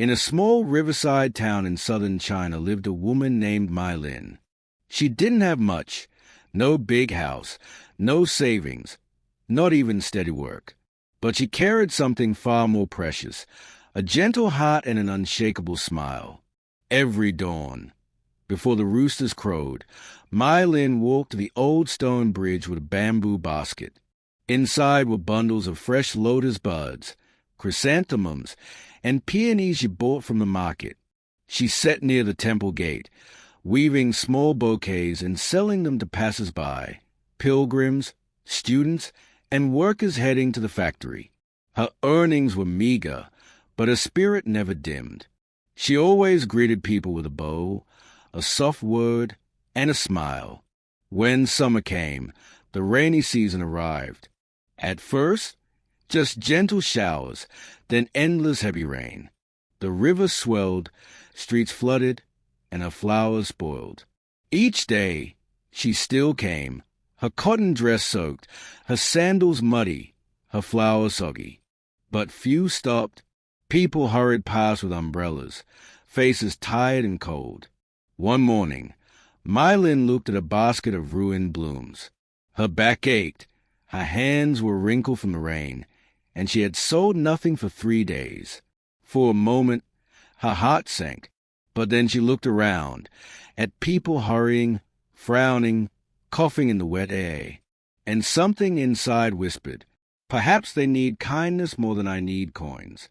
In a small riverside town in southern China lived a woman named Mai Lin. She didn't have much, no big house, no savings, not even steady work. But she carried something far more precious, a gentle heart and an unshakable smile. Every dawn, before the roosters crowed, Mai Lin walked to the old stone bridge with a bamboo basket. Inside were bundles of fresh lotus buds, chrysanthemums, and peonies she bought from the market. She sat near the temple gate, weaving small bouquets and selling them to passers-by, pilgrims, students, and workers heading to the factory. Her earnings were meager, but her spirit never dimmed. She always greeted people with a bow, a soft word, and a smile. When summer came, the rainy season arrived. At first, just gentle showers, then endless heavy rain. The river swelled, streets flooded, and her flowers spoiled. Each day, she still came, her cotton dress soaked, her sandals muddy, her flowers soggy. But few stopped. People hurried past with umbrellas, faces tired and cold. One morning, Mai Lin looked at a basket of ruined blooms. Her back ached, her hands were wrinkled from the rain, and she had sold nothing for 3 days. For a moment, her heart sank, but then she looked around, at people hurrying, frowning, coughing in the wet air, and something inside whispered, "Perhaps they need kindness more than I need coins."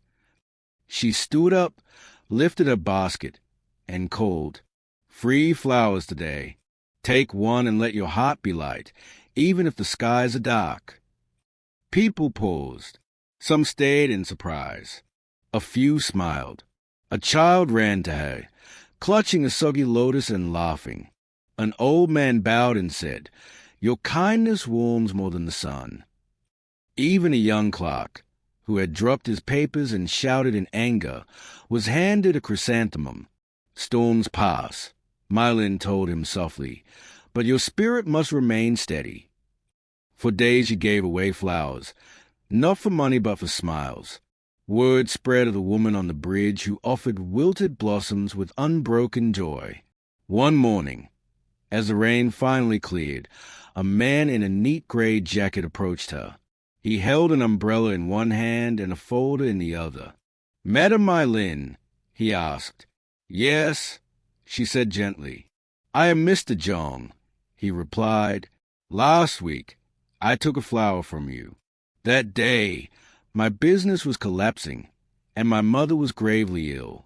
She stood up, lifted her basket, and called, "Free flowers today. Take one and let your heart be light, even if the skies are dark." People paused. Some stared in surprise. A few smiled. A child ran to her, clutching a soggy lotus and laughing. An old man bowed and said, "Your kindness warms more than the sun." Even a young clerk, who had dropped his papers and shouted in anger, was handed a chrysanthemum. "Storms pass," Mai Lin told him softly, "but your spirit must remain steady." For days she gave away flowers, not for money but for smiles. Word spread of the woman on the bridge who offered wilted blossoms with unbroken joy. One morning, as the rain finally cleared, a man in a neat gray jacket approached her. He held an umbrella in one hand and a folder in the other. "Madam Mai Lin?" he asked. "Yes," she said gently. "I am Mr. Zhong," he replied. "Last week, I took a flower from you. That day, my business was collapsing, and my mother was gravely ill.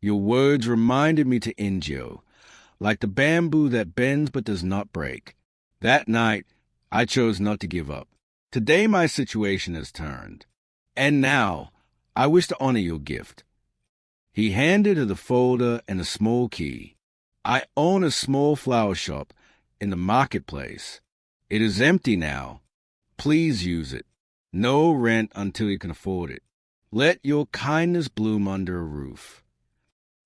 Your words reminded me to endure, like the bamboo that bends but does not break. That night, I chose not to give up. Today my situation has turned, and now I wish to honor your gift." He handed her the folder and a small key. "I own a small flower shop in the marketplace. It is empty now. Please use it. No rent until you can afford it. Let your kindness bloom under a roof."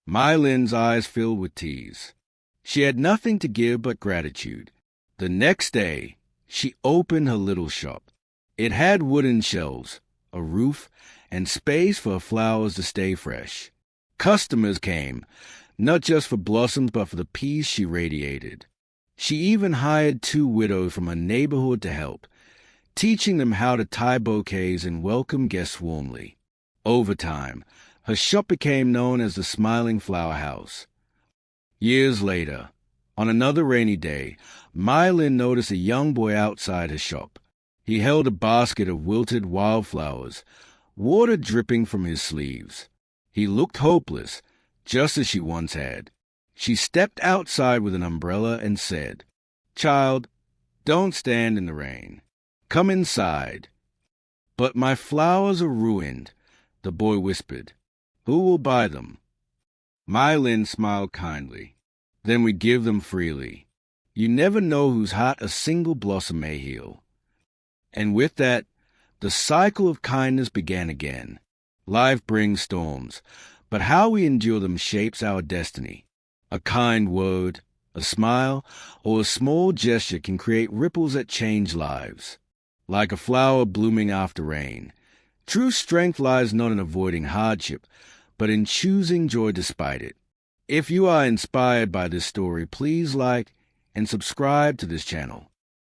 Mai Lin's eyes filled with tears. She had nothing to give but gratitude. The next day, she opened her little shop. It had wooden shelves, a roof, and space for her flowers to stay fresh. Customers came, not just for blossoms but for the peace she radiated. She even hired 2 widows from her neighborhood to help, teaching them how to tie bouquets and welcome guests warmly. Over time, her shop became known as the Smiling Flower House. Years later, on another rainy day, Mai Lin noticed a young boy outside her shop. He held a basket of wilted wildflowers, water dripping from his sleeves. He looked hopeless, just as she once had. She stepped outside with an umbrella and said, "Child, don't stand in the rain. Come inside." "But my flowers are ruined," the boy whispered. "Who will buy them?" Mai Lin smiled kindly. "Then we give them freely. You never know whose heart a single blossom may heal." And with that, the cycle of kindness began again. Life brings storms, but how we endure them shapes our destiny. A kind word, a smile, or a small gesture can create ripples that change lives. Like a flower blooming after rain, true strength lies not in avoiding hardship, but in choosing joy despite it. If you are inspired by this story, please like and subscribe to this channel.